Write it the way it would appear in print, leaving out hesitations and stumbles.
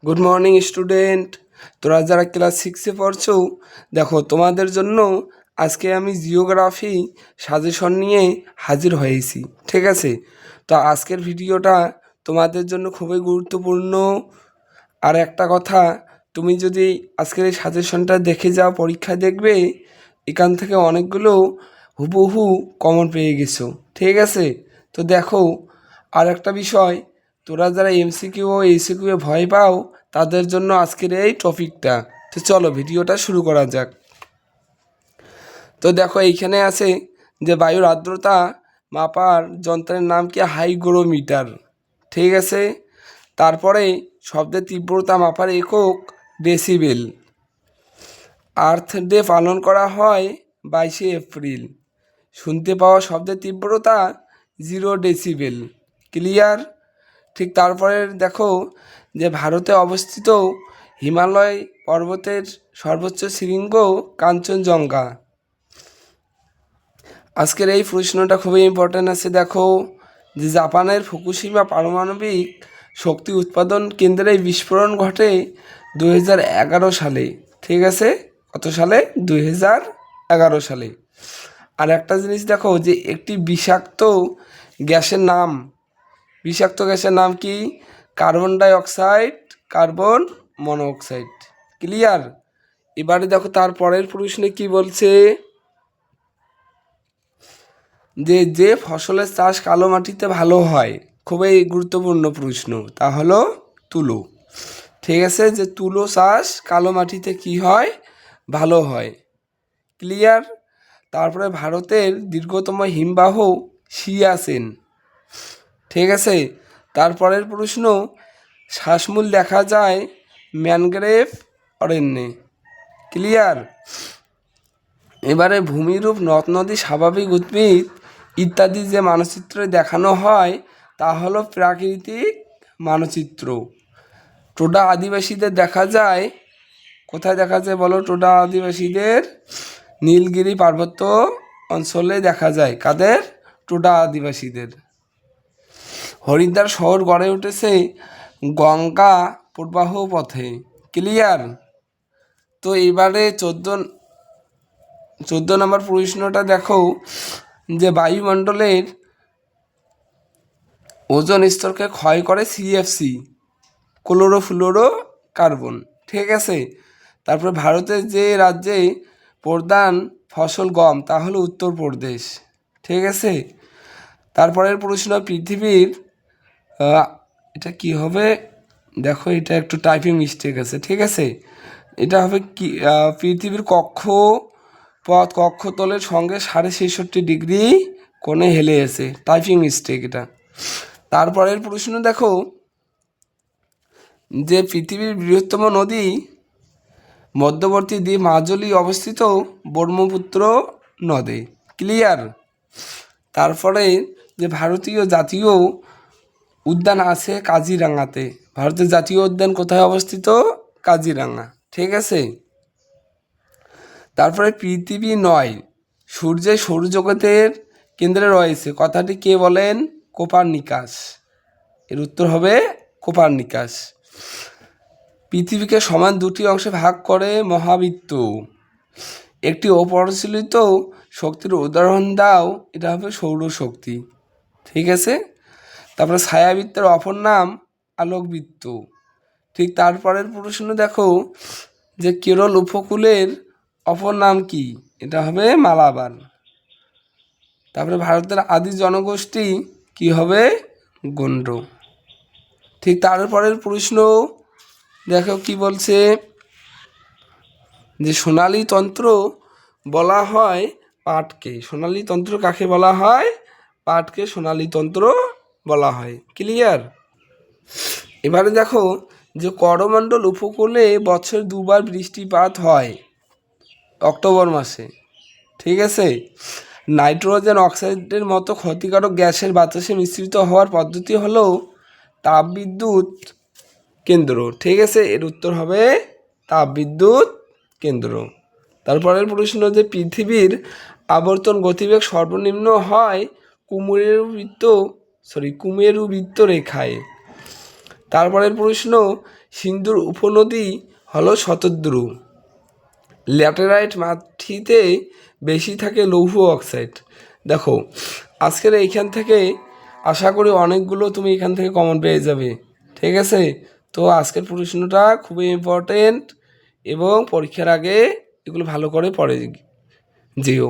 Good morning student, তোরা যারা class 6-এ পড়ছো, দেখো তোমাদের জন্য আজকে আমি জিওগ্রাফি সাজেশন নিয়ে হাজির হয়েছি। ঠিক আছে, তো আজকের ভিডিওটা তোমাদের জন্য খুবই গুরুত্বপূর্ণ। আর একটা কথা, তুমি যদি আজকের এই সাজেশনটা দেখে যাও, পরীক্ষা দেখবে, এখান থেকে অনেকগুলো হুবহু কমন পেয়ে গেছো। ঠিক আছে, তো দেখো আর একটা বিষয়, তোরা যারা এমসিকিউ ও এসিকিউ এ ভয় পাও তাদের জন্য আজকের এই টপিকটা। তো চলো ভিডিওটা শুরু করা যাক। তো দেখো এইখানে আছে যে বায়ুর আর্দ্রতা মাপার যন্ত্রের নাম কি? হাইগ্রোমিটার। ঠিক আছে, তারপরে শব্দের তীব্রতা মাপার একক ডেসিবেল। আর্থ ডে পালন করা হয় 22শে এপ্রিল। শুনতে পাওয়া শব্দের তীব্রতা 0 ডেসিবেল। ক্লিয়ার? ঠিক তারপরে দেখো যে ভারতে অবস্থিত হিমালয় পর্বতের সর্বোচ্চ শৃঙ্গ কাঞ্চনজঙ্ঘা। আজকের এই প্রশ্নটা খুবই ইম্পর্ট্যান্ট আছে। দেখো যে জাপানের ফুকুশিমা পারমাণবিক শক্তি উৎপাদন কেন্দ্রে বিস্ফোরণ ঘটে 2011 সালে। ঠিক আছে, কত সালে? 2011 সালে। আর একটা জিনিস দেখো যে একটি বিষাক্ত গ্যাসের নাম কি? Carbon die oxide, carbon monoxide. Clear? এবারে দেখো তার পরের প্রশ্নে কি বলছে, যে ফসলের চাষ কালো মাটিতে ভালো হয়। খুবই গুরুত্বপূর্ণ প্রশ্ন, তা হলো তুলো। ঠিক আছে, যে তুলো চাষ কালো মাটিতে কি হয়? ভালো হয়। ক্লিয়ার? তারপরে ভারতের দীর্ঘতম হিমবাহ সিয়াচেন। ঠিক আছে, তারপরের প্রশ্ন, শ্বাসমূল দেখা যায় ম্যানগ্রেভ অরণ্যে। ক্লিয়ার? এবারে ভূমিরূপ, নদ নদী, স্বাভাবিক উদ্ভিদ ইত্যাদি যে মানচিত্রে দেখানো হয় তা হলো প্রাকৃতিক মানচিত্র। টোডা আদিবাসীদের দেখা যায় কোথায়? দেখা যায় বলো? টোডা আদিবাসীদের নীলগিরি পার্বত্য অঞ্চলে দেখা যায়। কাদের? টোডা আদিবাসীদের। হরিদ্বার শহর গড়ে উঠেছে গঙ্গা প্রবাহ পথে। ক্লিয়ার? তো এবারে 14 নম্বর প্রশ্নটা দেখো যে বায়ুমণ্ডলের ওজোন স্তরকে ক্ষয় করে সিএফসি, ক্লোরোফ্লোরো কার্বন। ঠিক আছে, তারপরে ভারতের যে রাজ্যে প্রধান ফসল গম তা হলো উত্তরপ্রদেশ। ঠিক আছে, তারপরের প্রশ্ন, পৃথিবীর এটা কি হবে? দেখো এটা একটু টাইপিং মিস্টেক আছে। ঠিক আছে, এটা হবে কি? পৃথিবীর কক্ষতলের সঙ্গে 66.5 ডিগ্রি কোণে হেলে আছে। টাইপিং মিস্টেক এটা। তারপরের প্রশ্ন দেখো যে পৃথিবীর বৃহত্তম নদী মধ্যবর্তী দ্বীপ মাজুলি অবস্থিত ব্রহ্মপুত্র নদে। ক্লিয়ার? তারপরে যে ভারতীয় জাতীয় উদ্যান আছে কাজিরাঙাতে। ভারতের জাতীয় উদ্যান কোথায় অবস্থিত? কাজিরাঙা। ঠিক আছে, তারপরে পৃথিবী নয় সূর্যের সৌরজগতের কেন্দ্রে রয়েছে, কথাটি কে বলেন? কোপার্নিকাস। এর উত্তর হবে কোপার্নিকাস। পৃথিবীকে সমান দুটি অংশে ভাগ করে মহাবৃত্ত। একটি অপরিচালিত শক্তির উদাহরণ দাও। এটা হবে সৌরশক্তি। ঠিক আছে, তারপরে ছায়াবৃত্তের অপর নাম আলোকবৃত্ত। ঠিক তারপরের প্রশ্ন দেখো যে কেরল উপকূলের অপর নাম কি? এটা হবে মালাবার। তারপরে ভারতের আদি জনগোষ্ঠী কি হবে? গণ্ড। ঠিক তারপরের প্রশ্ন দেখো কি বলছে, যে সোনালী তন্ত্র বলা হয় পাটকে। সোনালী তন্ত্র কাকে বলা হয়? পাটকে সোনালী তন্ত্র বলা হয়। ক্লিয়ার? এবারে দেখো যে করমণ্ডল উপকূলে বছর 2বার বৃষ্টিপাত হয় অক্টোবর মাসে। ঠিক আছে, নাইট্রোজেন অক্সাইডের মতো ক্ষতিকারক গ্যাসের বাতাসে মিশ্রিত হওয়ার পদ্ধতি হলো তাপবিদ্যুৎ কেন্দ্র। ঠিক আছে, এর উত্তর হবে তাপবিদ্যুৎ কেন্দ্র। তারপরের প্রশ্ন, যে পৃথিবীর আবর্তন গতিবেগ সর্বনিম্ন হয় কুমেরু বৃত্ত রেখায়। তারপরের প্রশ্ন, সিন্ধুর উপনদী হলো শতদ্রু। ল্যাটেরাইট মাটিতে বেশি থাকে লৌহ অক্সাইড। দেখো আজকের এইখান থেকে আশা করি অনেকগুলো তুমি এখান থেকে কমন পেয়ে যাবে, ঠিক আছে। তো আজকের প্রশ্নটা খুবই ইম্পর্টেন্ট এবং পরীক্ষার আগে এগুলো ভালো করে পড়ে যেও।